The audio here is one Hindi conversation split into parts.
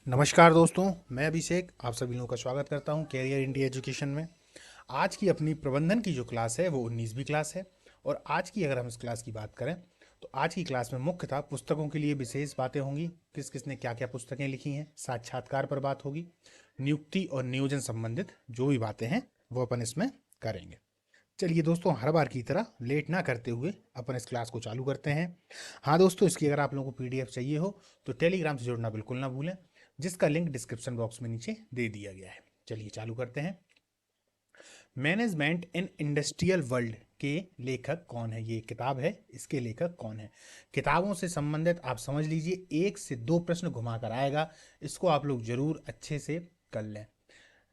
नमस्कार दोस्तों, मैं अभिषेक आप सभी लोगों का स्वागत करता हूं कैरियर इंडिया एजुकेशन में। आज की अपनी प्रबंधन की जो क्लास है वो 19वीं क्लास है। और आज की अगर हम इस क्लास की बात करें तो आज की क्लास में मुख्यतः पुस्तकों के लिए विशेष बातें होंगी। किस किस ने क्या क्या पुस्तकें लिखी हैं, साक्षात्कार पर बात होगी, नियुक्ति और नियोजन संबंधित जो भी बातें हैं वो अपन इसमें करेंगे। चलिए दोस्तों, हर बार की तरह लेट ना करते हुए अपन इस क्लास को चालू करते हैं। हाँ दोस्तों, इसकी अगर आप लोगों को पीडीएफ चाहिए हो तो टेलीग्राम से जुड़ना बिल्कुल ना भूलें, जिसका लिंक डिस्क्रिप्शन बॉक्स में नीचे दे दिया गया है। चलिए चालू करते हैं। मैनेजमेंट इन इंडस्ट्रियल वर्ल्ड के लेखक कौन है? ये किताब है, इसके लेखक कौन है? किताबों से संबंधित आप समझ लीजिए 1 से 2 प्रश्न घुमा कर आएगा, इसको आप लोग जरूर अच्छे से कर लें।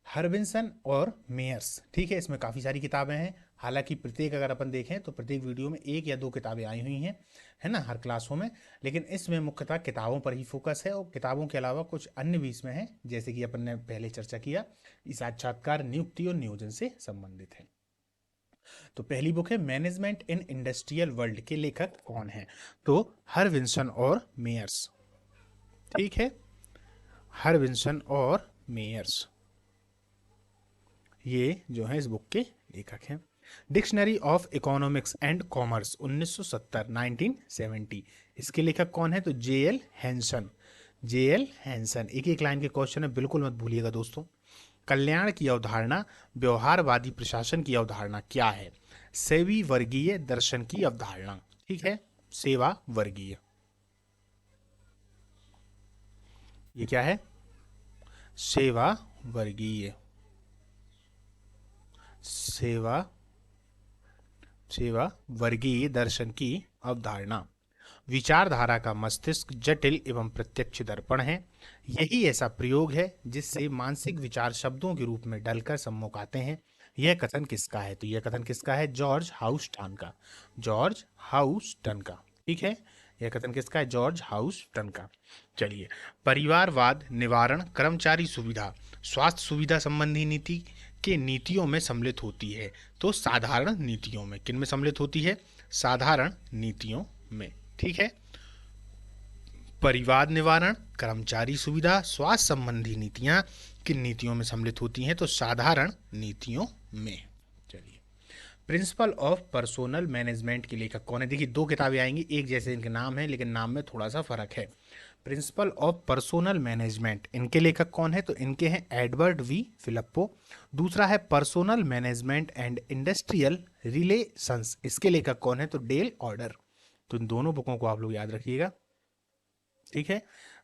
हरविंसन और मेयर्स, ठीक है, इसमें काफ़ी सारी किताबें हैं। हालांकि प्रत्येक अगर अपन देखें तो प्रत्येक वीडियो में 1 या 2 किताबें आई हुई हैं, है ना, हर क्लासों में। लेकिन इसमें मुख्यतः किताबों पर ही फोकस है और किताबों के अलावा कुछ अन्य भी इसमें है, जैसे कि अपन ने पहले चर्चा किया, इस साक्षात्कार नियुक्ति और नियोजन से संबंधित है। तो पहली बुक है मैनेजमेंट इन इंडस्ट्रियल वर्ल्ड, के लेखक कौन है? तो हरविंसन और मेयर्स, ठीक है, हरविंसन और मेयर्स ये जो है इस बुक के लेखक हैं। Dictionary of economics and commerce 1970 1970, इसके लेखक कौन है? तो जेएल हैंसन, जेएल हैंसन। एक एक लाइन के क्वेश्चन है, बिल्कुल मत भूलिएगा दोस्तों। कल्याण की अवधारणा, व्यवहारवादी प्रशासन की अवधारणा क्या है? सेवी वर्गीय दर्शन की अवधारणा, ठीक है, सेवा वर्गीय, ये क्या है? सेवा वर्गीय, सेवा सेवा वर्गीय दर्शन की अवधारणा। विचारधारा का मस्तिष्क जटिल एवं प्रत्यक्ष दर्पण है। यही ऐसा प्रयोग है जिससे मानसिक विचार शब्दों के रूप में डलकर सम्मुख आते हैं। यह कथन किसका है? तो यह कथन किसका है? जॉर्ज हाउस्टन का, जॉर्ज हाउस्टन का, ठीक है, यह कथन किसका है? जॉर्ज हाउस्टन का। चलिए, परिवारवाद निवारण कर्मचारी सुविधा स्वास्थ्य सुविधा संबंधी नीति के नीतियों में सम्मिलित होती है। तो साधारण नीतियों में, किन में सम्मिलित होती है? साधारण नीतियों में, ठीक है। परिवार निवारण कर्मचारी सुविधा स्वास्थ्य संबंधी नीतियां किन नीतियों में सम्मिलित होती हैं? तो साधारण नीतियों में। चलिए, प्रिंसिपल ऑफ पर्सोनल मैनेजमेंट के लेखक कौन है? देखिए, 2 किताबें आएंगी, एक जैसे इनके नाम है लेकिन नाम में थोड़ा सा फर्क है। प्रिंसिपल ऑफ पर्सोनल मैनेजमेंट, इनके लेखक कौन है? तो इनके हैं एडवर्ड वी फिलिप्पो। दूसरा है personnel management and industrial relations, इसके लेखक कौन है? तो डेल ऑर्डर। तो इन दोनों बुकों को आप लोग याद रखिएगा, ठीक है।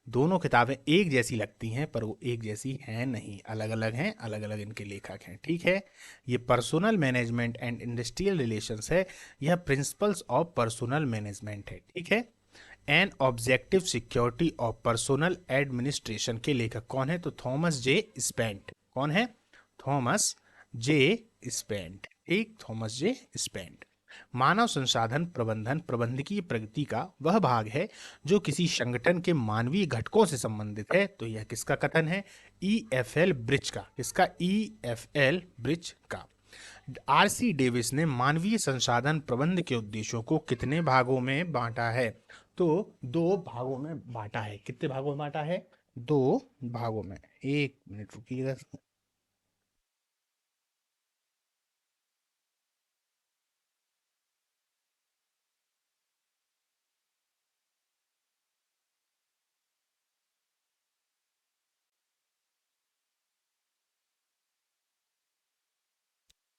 दोनों किताबें एक जैसी लगती हैं पर वो एक जैसी हैं नहीं, अलग अलग हैं, अलग अलग इनके लेखक हैं, ठीक है। ये personnel management and industrial relations है, यह प्रिंसिपल्स ऑफ पर्सोनल मैनेजमेंट है, ठीक है। An objective security of personnel administration के लेखक कौन है? तो थॉमस जे स्पेंट। कौन है? थॉमस जे स्पेंट, ठीक, थॉमस जे स्पेंट। मानव संसाधन प्रबंधन प्रबंधकीय प्रगति का वह भाग है जो किसी संगठन के मानवीय घटकों से संबंधित है। तो यह किसका कथन है? EFL ब्रिज का, किसका? EFL ब्रिज का। RC डेविस ने मानवीय संसाधन प्रबंध के उद्देश्यों को कितने भागों में बांटा है? तो 2 भागों में बांटा है। कितने भागों में बांटा है? 2 भागों में। 1 मिनट रुकिएगा।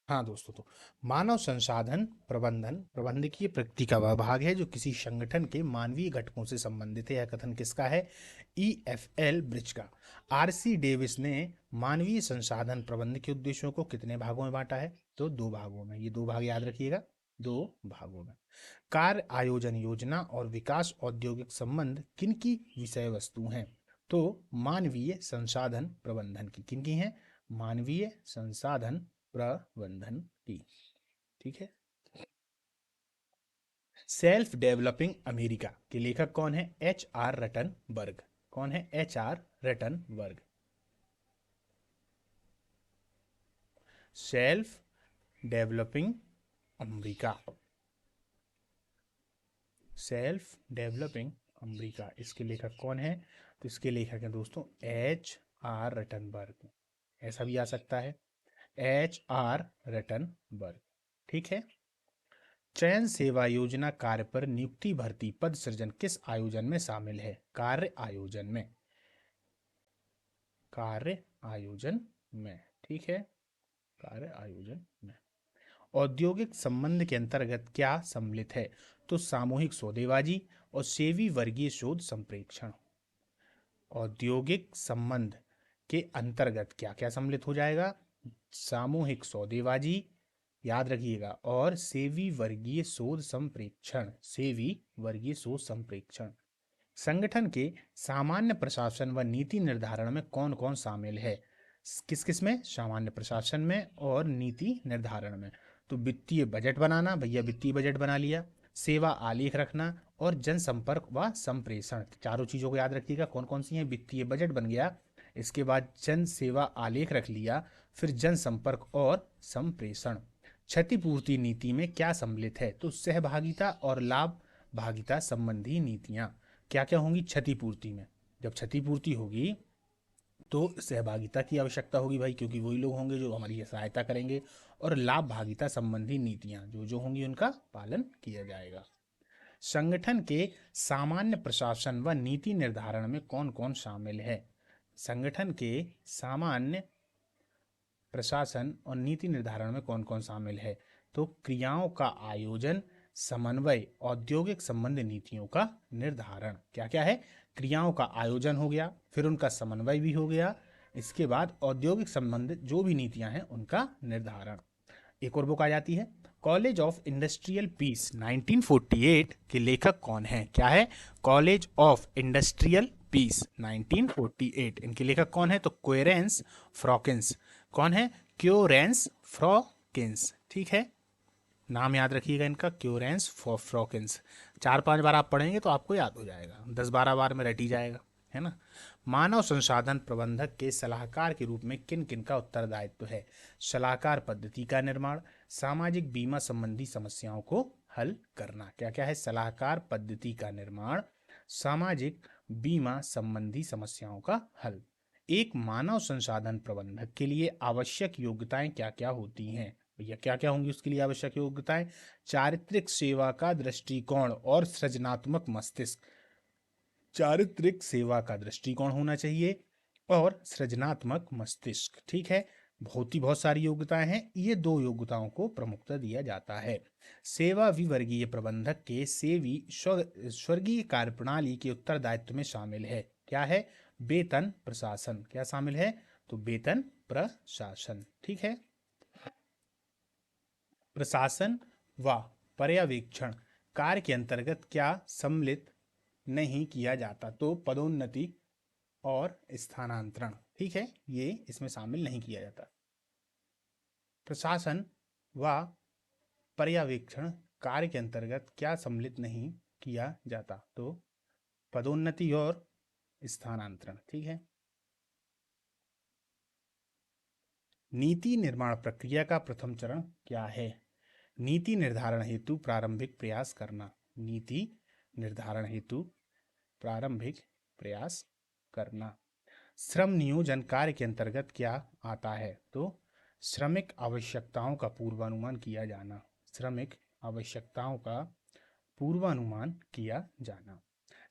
हाँ दोस्तों, तो मानव संसाधन प्रबंधन प्रबंधकीय प्रगति का वह भाग है जो किसी संगठन के मानवीय घटकों से संबंधित है। यह कथन किसका है? EFL ब्रिज का। RC डेविस ने मानवीय संसाधन प्रबंधन के उद्देश्यों को कितने भागों में बांटा है? तो 2 भागों में। ये 2 भाग याद रखिएगा, 2 भागों में। कार्य आयोजन योजना और विकास औद्योगिक संबंध किनकी विषय वस्तु हैं? तो मानवीय संसाधन प्रबंधन की। किनकी हैं? मानवीय संसाधन प्रबंधन की, ठीक है। सेल्फ डेवलपिंग अमेरिका के लेखक कौन है? HR रटनबर्ग। कौन है? HR Ruttenberg. Self developing America, self developing America, इसके लेखक कौन है? तो इसके लेखक हैं दोस्तों एच आर रटनबर्ग, ऐसा भी आ सकता है एच आर रटनबर्ग। ठीक है। चयन सेवा योजना कार्य पर नियुक्ति भर्ती पद सृजन किस आयोजन में शामिल है? कार्य आयोजन में, कार्य आयोजन में। ठीक है, कार्य आयोजन में। औद्योगिक संबंध के अंतर्गत क्या सम्मिलित है? तो सामूहिक सौदेबाजी और सेवी वर्गीय शोध संप्रेक्षण। औद्योगिक संबंध के अंतर्गत क्या क्या सम्मिलित हो जाएगा? सामूहिक सौदेबाजी, याद रखिएगा, और सेवी वर्गीय शोध संप्रेक्षण, सेवी वर्गीय शोध संप्रेक्षण। संगठन के सामान्य प्रशासन व नीति निर्धारण में कौन कौन शामिल है? किस किस में? सामान्य प्रशासन में और नीति निर्धारण में। तो वित्तीय बजट बनाना, भैया वित्तीय बजट बना लिया, सेवा आलेख रखना और जनसंपर्क व संप्रेषण, चारों चीजों को याद रखिएगा कौन कौन सी हैं। वित्तीय बजट बन गया, इसके बाद जन सेवा आलेख रख लिया, फिर जनसंपर्क और संप्रेषण। क्षतिपूर्ति नीति में क्या सम्मिलित है? तो सहभागिता और लाभ भागिता संबंधी नीतियां। क्या क्या होंगी क्षतिपूर्ति में? जब क्षतिपूर्ति होगी तो सहभागिता की आवश्यकता होगी भाई, क्योंकि वही लोग होंगे जो हमारी सहायता करेंगे, और लाभ भागिता संबंधी नीतियां जो जो होंगी उनका पालन किया जाएगा। संगठन के सामान्य प्रशासन व नीति निर्धारण में कौन कौन शामिल है? संगठन के सामान्य प्रशासन और नीति निर्धारण में कौन कौन शामिल है? तो क्रियाओं का आयोजन, समन्वय, औद्योगिक संबंध नीतियों का निर्धारण। क्या क्या है? क्रियाओं का आयोजन हो गया, फिर उनका समन्वय भी हो गया, इसके बाद औद्योगिक संबंध जो भी नीतियां हैं उनका निर्धारण। एक और बुक आ जाती है कॉलेज ऑफ इंडस्ट्रियल पीस 1948 के लेखक कौन है? क्या है? कॉलेज ऑफ इंडस्ट्रियल पीस 1948, इनके लेखक कौन है? तो क्वेरेंस फ्रॉकिंस। कौन है? क्योरेंस फ्रॉकिंस। ठीक है, नाम याद रखिएगा इनका, क्योरेंस फ्रॉकिंस। 4-5 बार आप पढ़ेंगे तो आपको याद हो जाएगा, 10-12 बार में रट ही जाएगा, है ना। मानव संसाधन प्रबंधक के सलाहकार के रूप में किन किन का उत्तरदायित्व है? सलाहकार पद्धति का निर्माण, सामाजिक बीमा संबंधी समस्याओं को हल करना। क्या क्या है? सलाहकार पद्धति का निर्माण, सामाजिक बीमा संबंधी समस्याओं का हल। एक मानव संसाधन प्रबंधक के लिए आवश्यक योग्यताएं क्या क्या होती हैं? भैया क्या क्या होंगी उसके लिए आवश्यक योग्यताएं? चारित्रिक सेवा का दृष्टिकोण और सृजनात्मक मस्तिष्क। चारित्रिक सेवा का दृष्टिकोण होना चाहिए और सृजनात्मक मस्तिष्क। ठीक है, बहुत सारी योग्यताएं हैं, ये 2 योग्यताओं को प्रमुखता दिया जाता है। सेवा विवर्गीय प्रबंधक के सेवी स्वर्गीय कार्यप्रणाली के उत्तरदायित्व में शामिल है। क्या है? वेतन प्रशासन। क्या शामिल है? तो वेतन प्रशासन। ठीक है, प्रशासन व पर्यवेक्षण कार्य के अंतर्गत क्या सम्मिलित नहीं किया जाता? तो पदोन्नति और स्थानांतरण। ठीक है, ये इसमें शामिल नहीं किया जाता। प्रशासन व पर्यवेक्षण कार्य के अंतर्गत क्या सम्मिलित नहीं किया जाता? तो पदोन्नति और स्थानांतरण। ठीक है, नीति निर्माण प्रक्रिया का प्रथम चरण क्या है? नीति निर्धारण हेतु प्रारंभिक प्रयास करना। नीति निर्धारण हेतु प्रारंभिक प्रयास करना। श्रम नियोजन कार्य के अंतर्गत क्या आता है? तो श्रमिक आवश्यकताओं का पूर्वानुमान किया जाना। श्रमिक आवश्यकताओं का पूर्वानुमान किया जाना।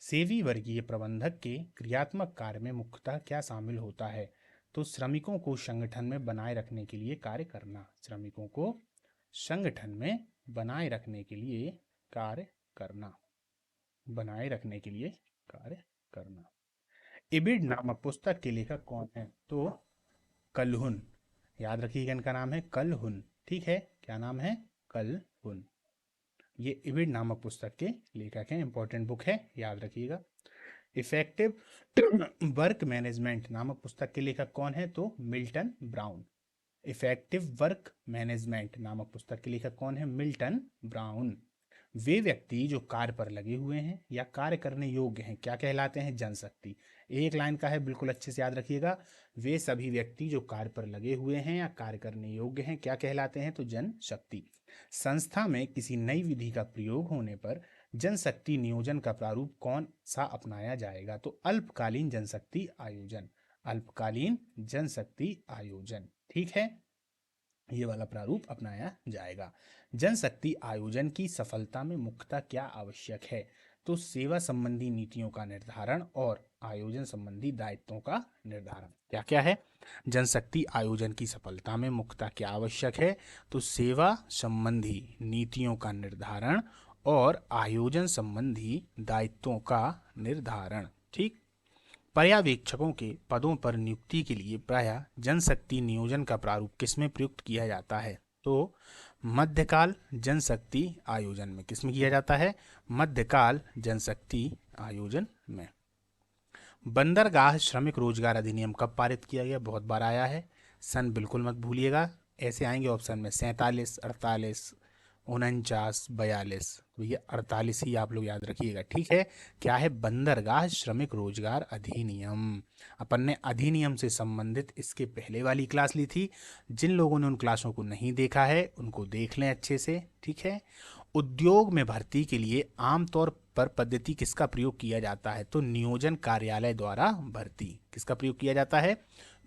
सेवी वर्गीय प्रबंधक के क्रियात्मक कार्य में मुख्यतः क्या शामिल होता है? तो श्रमिकों को संगठन में बनाए रखने के लिए कार्य करना। श्रमिकों को संगठन में बनाए रखने के लिए कार्य करना, बनाए रखने के लिए कार्य करना। इबिड नामक पुस्तक के लेखक कौन है? तो कलहुन। याद रखिएगा इनका नाम है कलहुन। ठीक है, क्या नाम है? कलहुन। ये इबिड नामक पुस्तक के लेखक हैं, इंपॉर्टेंट बुक है, याद रखिएगा। इफेक्टिव वर्क मैनेजमेंट नामक पुस्तक के लेखक कौन है? तो Milton brown. Effective work management नामक पुस्तक के लेखक कौन है? Milton brown. वे व्यक्ति जो कार्य पर लगे हुए हैं या कार्य करने योग्य हैं क्या कहलाते हैं? जनशक्ति। एक लाइन का है, बिल्कुल अच्छे से याद रखिएगा। वे सभी व्यक्ति जो कार्य पर लगे हुए हैं या कार्य करने योग्य हैं क्या कहलाते हैं? तो जनशक्ति। संस्था में किसी नई विधि का प्रयोग होने पर जनशक्ति नियोजन का प्रारूप कौन सा अपनाया जाएगा? तो अल्पकालीन जनशक्ति आयोजन, अल्पकालीन जनशक्ति आयोजन, ठीक है, ये वाला प्रारूप अपनाया जाएगा। जनशक्ति आयोजन की सफलता में मुख्यतः क्या आवश्यक है? तो सेवा संबंधी नीतियों का निर्धारण और आयोजन संबंधी दायित्वों का निर्धारण। क्या क्या है? जनशक्ति आयोजन की सफलता में मुख्यतः क्या आवश्यक है? तो सेवा संबंधी नीतियों का निर्धारण और आयोजन संबंधी दायित्वों का निर्धारण, ठीक। पर्यवेक्षकों के पदों पर नियुक्ति के लिए प्रायः जनशक्ति नियोजन का प्रारूप किसमें प्रयुक्त किया जाता है? तो मध्यकाल जनशक्ति आयोजन में। किसमें किया जाता है? मध्यकाल जनशक्ति आयोजन में। बंदरगाह श्रमिक रोजगार अधिनियम कब पारित किया गया? बहुत बार आया है, सन बिल्कुल मत भूलिएगा, ऐसे आएंगे ऑप्शन में 47, 48, 49, 42, तो ये 48 ही आप लोग याद रखिएगा, ठीक है। क्या है? बंदरगाह श्रमिक रोजगार अधिनियम। अपन ने अधिनियम से संबंधित इसके पहले वाली क्लास ली थी, जिन लोगों ने उन क्लासों को नहीं देखा है उनको देख लें अच्छे से, ठीक है। उद्योग में भर्ती के लिए आमतौर पर पद्धति किसका प्रयोग किया जाता है? तो नियोजन कार्यालय द्वारा भर्ती। किसका प्रयोग किया जाता है?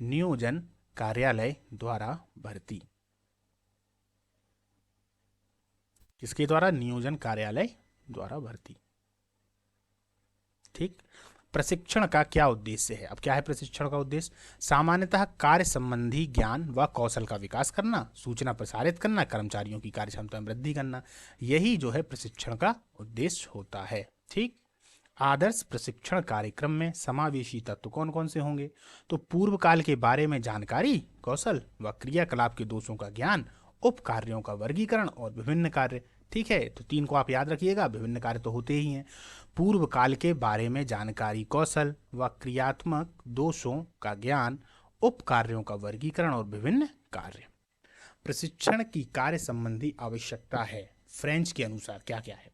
नियोजन कार्यालय द्वारा भर्ती। किसके द्वारा? नियोजन कार्यालय द्वारा भर्ती, ठीक। प्रशिक्षण का क्या उद्देश्य है? अब क्या है प्रशिक्षण का उद्देश्य? सामान्यतः कार्य संबंधी ज्ञान व कौशल का विकास करना, सूचना प्रसारित करना, कर्मचारियों की कार्य क्षमता में वृद्धि करना, यही जो है प्रशिक्षण का उद्देश्य होता है, ठीक। आदर्श प्रशिक्षण कार्यक्रम में समावेशी तत्व कौन कौन से होंगे? तो पूर्व काल के बारे में जानकारी, कौशल व क्रियाकलाप के दोषों का ज्ञान, उप कार्यों का वर्गीकरण और विभिन्न कार्य, ठीक है। तो तीन को आप याद रखिएगा, विभिन्न कार्य तो होते ही हैं। पूर्व काल के बारे में जानकारी, कौशल व क्रियात्मक दोषों का ज्ञान, उप कार्यों का वर्गीकरण और विभिन्न कार्य। प्रशिक्षण की कार्य संबंधी आवश्यकता है फ्रेंच के अनुसार क्या क्या है?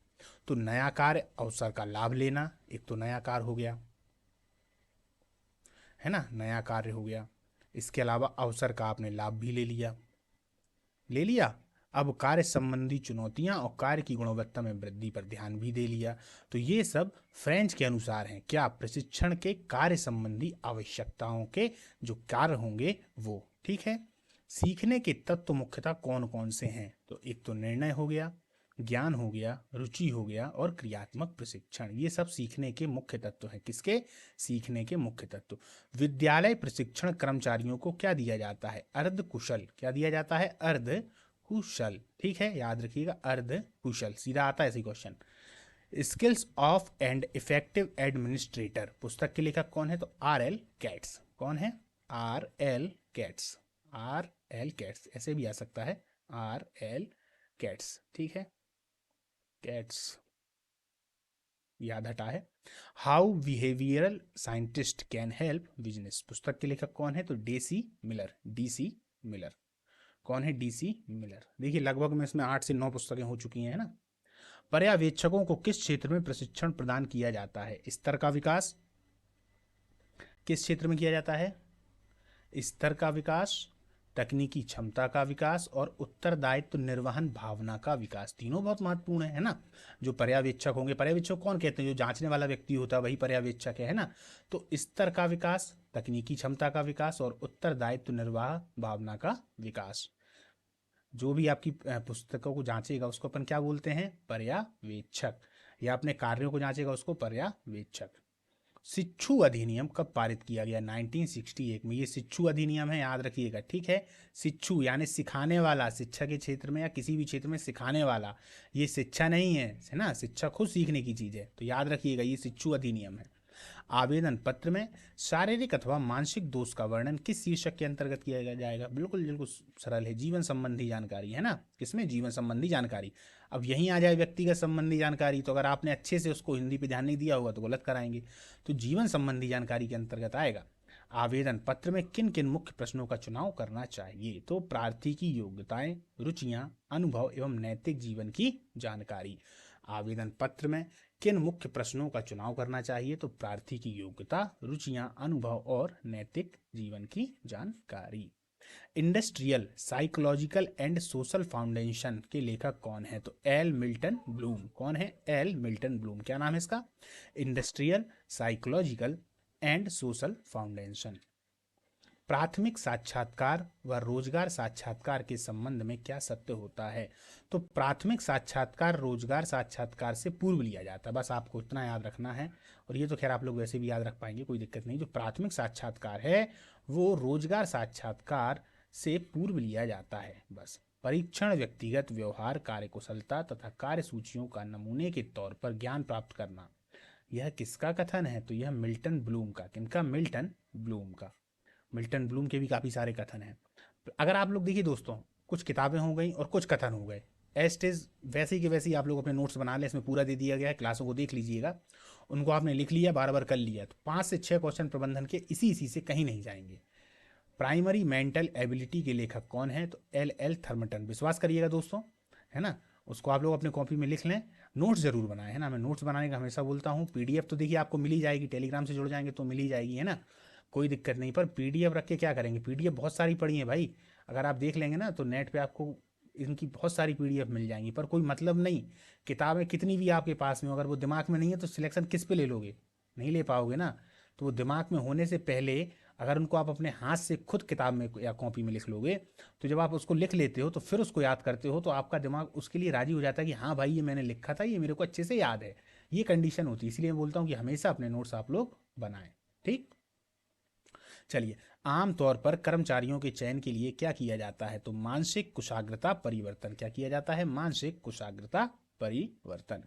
तो नया कार्य अवसर का लाभ लेना, एक तो नया कार्य हो गया, है ना, नया कार्य हो गया। इसके अलावा अवसर का आपने लाभ भी ले लिया। अब कार्य संबंधी चुनौतियां और कार्य की गुणवत्ता में वृद्धि पर ध्यान भी दे लिया। तो ये सब फ्रेंच के अनुसार हैं। क्या? प्रशिक्षण के कार्य संबंधी आवश्यकताओं के जो कार्य होंगे वो, ठीक है। सीखने के तत्व मुख्यतः कौन कौन से हैं? तो एक तो निर्णय हो गया, ज्ञान हो गया, रुचि हो गया और क्रियात्मक प्रशिक्षण। ये सब सीखने के मुख्य तत्व हैं। किसके? सीखने के मुख्य तत्व। विद्यालय प्रशिक्षण कर्मचारियों को क्या दिया जाता है? अर्ध कुशल। क्या दिया जाता है? अर्ध कुशल, ठीक है, याद रखिएगा, अर्ध कुशल। सीधा आता है ऐसी question. Skills of and effective administrator पुस्तक के लेखक कौन है? तो R.L. कैट्स। कौन है? R.L. कैट्स। R.L. कैट्स ऐसे भी आ सकता है, R.L. कैट्स, ठीक है, कैट्स याद हटा है। How behavioural scientist can help business पुस्तक के लेखक कौन है? तो DC मिलर। DC Miller. कौन है? DC Miller. देखिए लगभग में इसमें 8 से 9 पुस्तकें हो चुकी हैं, है ना। पर्यवेक्षकों को किस क्षेत्र में प्रशिक्षण प्रदान किया जाता है? स्तर का विकास। किस क्षेत्र में किया जाता है? स्तर का विकास, तकनीकी क्षमता का विकास और उत्तरदायित्व निर्वहन भावना का विकास। तीनों बहुत महत्वपूर्ण है ना। जो पर्यवेक्षक होंगे, पर्यवेक्षक कौन कहते हैं? जो जांचने वाला व्यक्ति होता है वही पर्यवेक्षक है ना। तो स्तर का विकास, तकनीकी क्षमता का विकास और उत्तरदायित्व निर्वाह भावना का विकास। जो भी आपकी पुस्तकों को जांचेगा उसको अपन क्या बोलते हैं? पर्यवेक्षक। या अपने कार्यों को जांचेगा उसको पर्यवेक्षक। शिक्षु अधिनियम कब पारित किया गया? 1968 में। ये शिक्षु अधिनियम है, याद रखिएगा, ठीक है। शिक्षु यानी सिखाने वाला, शिक्षा के क्षेत्र में या किसी भी क्षेत्र में सिखाने वाला। ये शिक्षा नहीं है ना, शिक्षा खुद सीखने की चीज है, तो याद रखिएगा ये शिक्षु अधिनियम है। आवेदन पत्र में शारीरिक अथवा मानसिक दोष का वर्णन किस शीर्षक के अंतर्गत किया जाएगा? बिल्कुल बिल्कुल सरल है, जीवन संबंधी जानकारी, है ना। किसमें? जीवन संबंधी जानकारी। अब यहीं आ जाए व्यक्तिगत संबंधी जानकारी, तो अगर आपने अच्छे से उसको हिंदी पे ध्यान नहीं दिया होगा तो गलत कराएंगे। तो जीवन संबंधी जानकारी के अंतर्गत आएगा। आवेदन पत्र में किन किन मुख्य प्रश्नों का चुनाव करना चाहिए? तो प्रार्थी की योग्यताएं, रुचियां, अनुभव एवं नैतिक जीवन की जानकारी। आवेदन पत्र में किन मुख्य प्रश्नों का चुनाव करना चाहिए? तो प्रार्थी की योग्यता, रुचियां, अनुभव और नैतिक जीवन की जानकारी। Industrial psychological and social foundation के लेखक कौन है? तो एल मिल्टन ब्लूम। कौन है? L Milton Bloom. क्या नाम है इसका? Industrial psychological and social foundation. प्राथमिक साक्षात्कार व रोजगार साक्षात्कार के संबंध में क्या सत्य होता है? तो प्राथमिक साक्षात्कार रोजगार साक्षात्कार से पूर्व लिया जाता है, बस आपको इतना याद रखना है। और ये तो खैर आप लोग वैसे भी याद रख पाएंगे, कोई दिक्कत नहीं। जो प्राथमिक साक्षात्कार है वो रोजगार साक्षात्कार से पूर्व लिया जाता है। बस परीक्षण व्यक्तिगत व्यवहार, कार्यकुशलता तथा कार्यसूचियों का नमूने के तौर पर ज्ञान प्राप्त करना। यह किसका कथन है? तो यह मिल्टन ब्लूम का। किनका? मिल्टन ब्लूम का। मिल्टन ब्लूम के भी काफ़ी सारे कथन हैं। अगर आप लोग देखिए दोस्तों, कुछ किताबें हो गई और कुछ कथन हो गए, एस्ट इज वैसे ही के वैसे ही आप लोग अपने नोट्स बना लें, इसमें पूरा दे दिया गया है, क्लासों को देख लीजिएगा, उनको आपने लिख लिया, बार बार कर लिया, तो 5 से 6 क्वेश्चन प्रबंधन के इसी से कहीं नहीं जाएंगे। प्राइमरी मेंटल एबिलिटी के लेखक कौन है? तो एल एल थर्मटन। विश्वास करिएगा दोस्तों, है ना, उसको आप लोग अपने कॉपी में लिख लें, नोट्स जरूर बनाएं, है ना। मैं नोट्स बनाने का हमेशा बोलता हूँ। पीडीएफ तो देखिए आपको मिल ही जाएगी, टेलीग्राम से जुड़ जाएंगे तो मिल ही जाएगी, है ना, कोई दिक्कत नहीं। पर पीडीएफ रख के क्या करेंगे? पीडीएफ बहुत सारी पड़ी है भाई, अगर आप देख लेंगे ना तो नेट पे आपको इनकी बहुत सारी पीडीएफ मिल जाएंगी, पर कोई मतलब नहीं। किताबें कितनी भी आपके पास में, अगर वो दिमाग में नहीं है तो सिलेक्शन किस पे ले लोगे? नहीं ले पाओगे ना। तो वो दिमाग में होने से पहले अगर उनको आप अपने हाथ से खुद किताब में या कॉपी में लिख लोगे, तो जब आप उसको लिख लेते हो तो फिर उसको याद करते हो, तो आपका दिमाग उसके लिए राजी हो जाता है कि हाँ भाई ये मैंने लिखा था, ये मेरे को अच्छे से याद है। ये कंडीशन होती है, इसलिए मैं बोलता हूँ कि हमेशा अपने नोट्स आप लोग बनाएं। ठीक, चलिए। आमतौर पर कर्मचारियों के चयन के लिए क्या किया जाता है? तो मानसिक कुशाग्रता परिवर्तन। क्या किया जाता है? मानसिक कुशाग्रता परिवर्तन।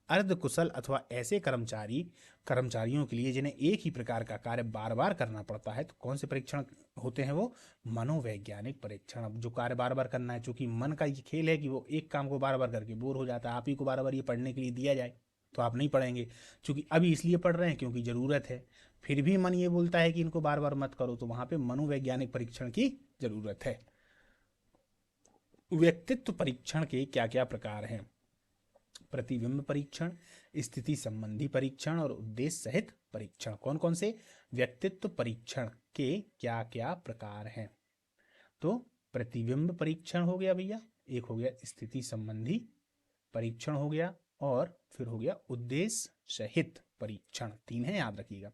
अर्धकुशल अथवा ऐसे कर्मचारियों के लिए जिन्हें एक ही प्रकार का कार्य बार बार करना पड़ता है, तो कौन से परीक्षण होते हैं? वो मनोवैज्ञानिक परीक्षण। अब जो कार्य बार बार करना है, चूंकि मन का ये खेल है कि वो एक काम को बार बार करके बोर हो जाता है। आप ही को बार बार ये पढ़ने के लिए दिया जाए तो आप नहीं पढ़ेंगे, चूंकि अभी इसलिए पढ़ रहे हैं क्योंकि ज़रूरत है। फिर भी मन ये बोलता है कि इनको बार बार मत करो, तो वहां पे मनोवैज्ञानिक परीक्षण की जरूरत है। व्यक्तित्व परीक्षण के क्या क्या प्रकार हैं? प्रतिबिंब परीक्षण, स्थिति संबंधी परीक्षण और उद्देश्य सहित परीक्षण। कौन कौन से? व्यक्तित्व परीक्षण के क्या क्या प्रकार हैं? तो प्रतिबिंब परीक्षण हो गया भैया, एक हो गया स्थिति संबंधी परीक्षण हो गया, और फिर हो गया उद्देश्य सहित परीक्षण। 3 है, याद रखिएगा।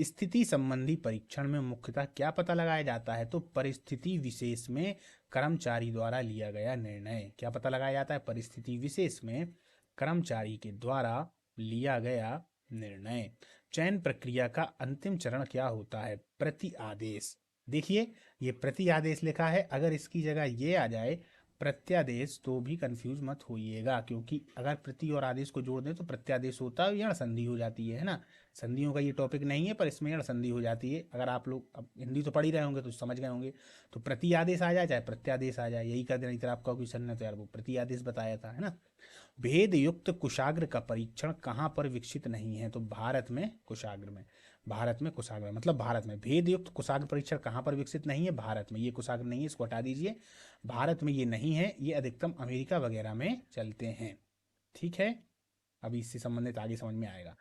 स्थिति संबंधी परीक्षण में मुख्यतः क्या पता लगाया जाता है? तो परिस्थिति विशेष में कर्मचारी द्वारा लिया गया निर्णय। क्या पता लगाया जाता है? परिस्थिति विशेष में कर्मचारी के द्वारा लिया गया निर्णय। चयन प्रक्रिया का अंतिम चरण क्या होता है? प्रति आदेश। देखिए ये प्रति आदेश लिखा है, अगर इसकी जगह ये आ जाए प्रत्यादेश तो भी कंफ्यूज मत होइएगा, क्योंकि अगर प्रति और आदेश को जोड़ दें तो प्रत्यादेश होता है, यण संधि हो जाती है ना। संधियों का ये टॉपिक नहीं है, पर इसमें यण संधि हो जाती है। अगर आप लोग अब हिंदी तो पढ़ ही रहे होंगे तो समझ गए होंगे, तो प्रति आदेश आ जाए चाहे प्रत्यादेश आ जाए, यही कर देना। इधर आपका क्वेश्चन ने तो यार वो प्रति आदेश बताया था, है ना। भेद युक्त कुशाग्र का परीक्षण कहाँ पर विकसित नहीं है? तो भारत में कुशाग्र में। भारत में कुशाग्र मतलब भारत में। भेद युक्त कुशाग्र परीक्षण कहाँ पर विकसित नहीं है? भारत में। ये कुशाग्र नहीं है, इसको हटा दीजिए, भारत में ये नहीं है, ये अधिकतम अमेरिका वगैरह में चलते हैं। ठीक है, अभी इससे संबंधित आगे समझ में आएगा।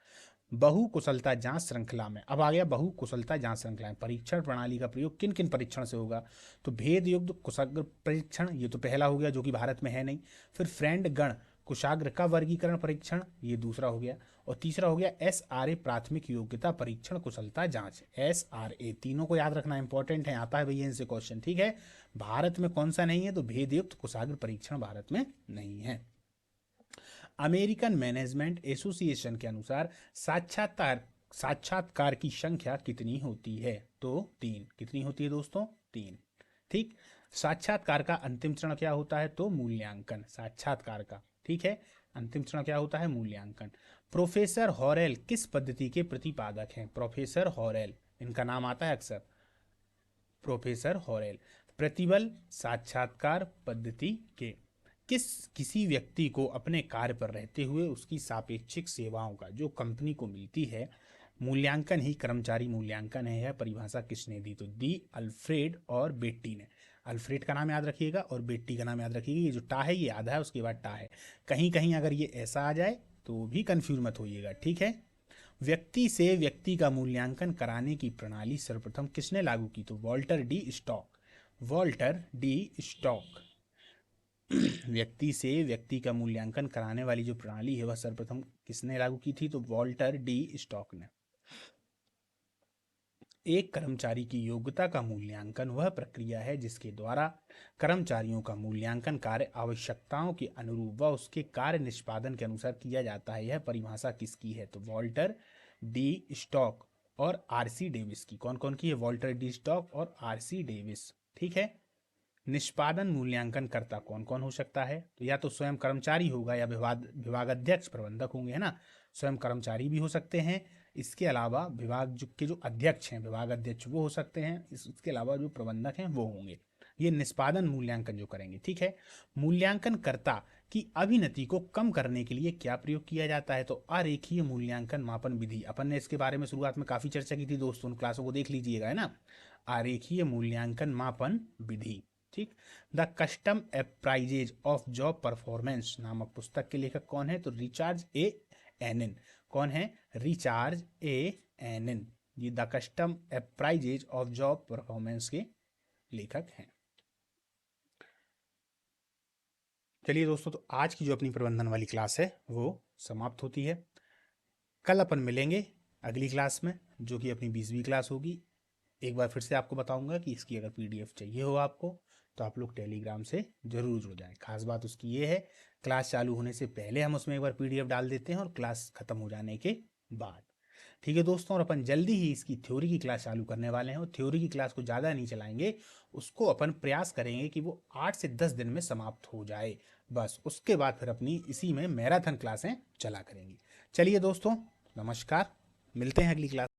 बहु कुशलता जांच श्रृंखला में, अब आ गया बहु कुशलता जांच श्रृंखला में परीक्षण प्रणाली का प्रयोग किन किन परीक्षण से होगा? तो भेद युक्त कुशाग्र परीक्षण, ये तो पहला हो गया जो कि भारत में है नहीं। फिर फ्रेंड गण कुशाग्र का वर्गीकरण परीक्षण, ये दूसरा हो गया। और तीसरा हो गया SRA प्राथमिक योग्यता परीक्षण कुशलता जांच। SRA तीनों को याद रखना इंपॉर्टेंट है, आता है भैया इनसे क्वेश्चन। ठीक है, भारत में कौन सा नहीं है? तो भेदयुक्त कुशाग्र परीक्षण भारत में नहीं है। अमेरिकन मैनेजमेंट एसोसिएशन के अनुसार साक्षात्कार की संख्या कितनी होती है? तो 3। कितनी होती है दोस्तों? 3। ठीक, साक्षात्कार का अंतिम चरण क्या होता है? तो मूल्यांकन। साक्षात्कार का, ठीक है, अंतिम चरण क्या होता है? मूल्यांकन। प्रोफेसर हॉरेल किस पद्धति के प्रतिपादक हैं? प्रोफेसर हॉरेल, इनका नाम आता है अक्सर, प्रोफेसर हॉरेल। प्रतिबल साक्षात्कार पद्धति के किसी व्यक्ति को अपने कार्य पर रहते हुए उसकी सापेक्षिक सेवाओं का जो कंपनी को मिलती है मूल्यांकन ही कर्मचारी मूल्यांकन है। यह परिभाषा किसने दी? तो दी अल्फ्रेड और बेट्टी ने। अल्फ्रेड का नाम याद रखिएगा और बेट्टी का नाम याद रखिएगा। ये जो टा है ये आधा है, उसके बाद टा है। कहीं कहीं अगर ये ऐसा आ जाए तो भी कंफ्यूज मत होइएगा। ठीक है, व्यक्ति से व्यक्ति का मूल्यांकन कराने की प्रणाली सर्वप्रथम किसने लागू की? तो Walter D stock. Walter D stock. व्यक्ति से व्यक्ति का मूल्यांकन कराने वाली जो प्रणाली है वह सर्वप्रथम किसने लागू की थी? तो वॉल्टर डी स्टॉक ने। एक कर्मचारी की योग्यता का मूल्यांकन वह प्रक्रिया है जिसके द्वारा कर्मचारियों का मूल्यांकन कार्य आवश्यकताओं के अनुरूप व उसके कार्य निष्पादन के अनुसार किया जाता है। यह परिभाषा किसकी है? तो वॉल्टर डी स्टॉक और आरसी डेविस की। कौन कौन की है? वॉल्टर डी स्टॉक और आरसी डेविस। ठीक है। निष्पादन मूल्यांकन करता कौन कौन हो सकता है? तो या तो स्वयं कर्मचारी होगा या विभागाध्यक्ष प्रबंधक होंगे, है ना। स्वयं कर्मचारी भी हो सकते हैं। इसके अलावा विभाग के जो अध्यक्ष हैं, विभाग अध्यक्ष, वो हो सकते हैं। इसके अलावा जो प्रबंधक हैं वो होंगे। ये निष्पादन मूल्यांकन जो करेंगे। ठीक है। मूल्यांकनकर्ता की अभिनति को कम करने के लिए क्या प्रयोग किया जाता है? तो अरेखीय मूल्यांकन मापन विधि। अपन ने इसके बारे में शुरुआत में काफी चर्चा की थी दोस्तों, उन क्लासों को देख लीजिएगा, है ना। आरेखीय मूल्यांकन मापन विधि। ठीक। The custom appraisals of job performance नामक पुस्तक के लेखक कौन है? तो रिचार्ड ए एनन। कौन है? Richard A Annon. ये the custom appraisals of job performance के लेखक हैं। चलिए दोस्तों, तो आज की जो अपनी प्रबंधन वाली क्लास है वो समाप्त होती है। कल अपन मिलेंगे अगली क्लास में, जो कि अपनी 20वीं क्लास होगी। एक बार फिर से आपको बताऊंगा कि इसकी अगर पीडीएफ चाहिए हो आपको तो आप लोग टेलीग्राम से जरूर जुड़ जाएं। खास बात उसकी ये है, क्लास चालू होने से पहले हम उसमें एक बार पीडीएफ डाल देते हैं और क्लास खत्म हो जाने के बाद। ठीक है दोस्तों, और अपन जल्दी ही इसकी थ्योरी की क्लास चालू करने वाले हैं। और थ्योरी की क्लास को ज़्यादा नहीं चलाएंगे, उसको अपन प्रयास करेंगे कि वो 8 से 10 दिन में समाप्त हो जाए। बस उसके बाद फिर अपनी इसी में मैराथन क्लासें चला करेंगी। चलिए दोस्तों, नमस्कार, मिलते हैं अगली क्लास।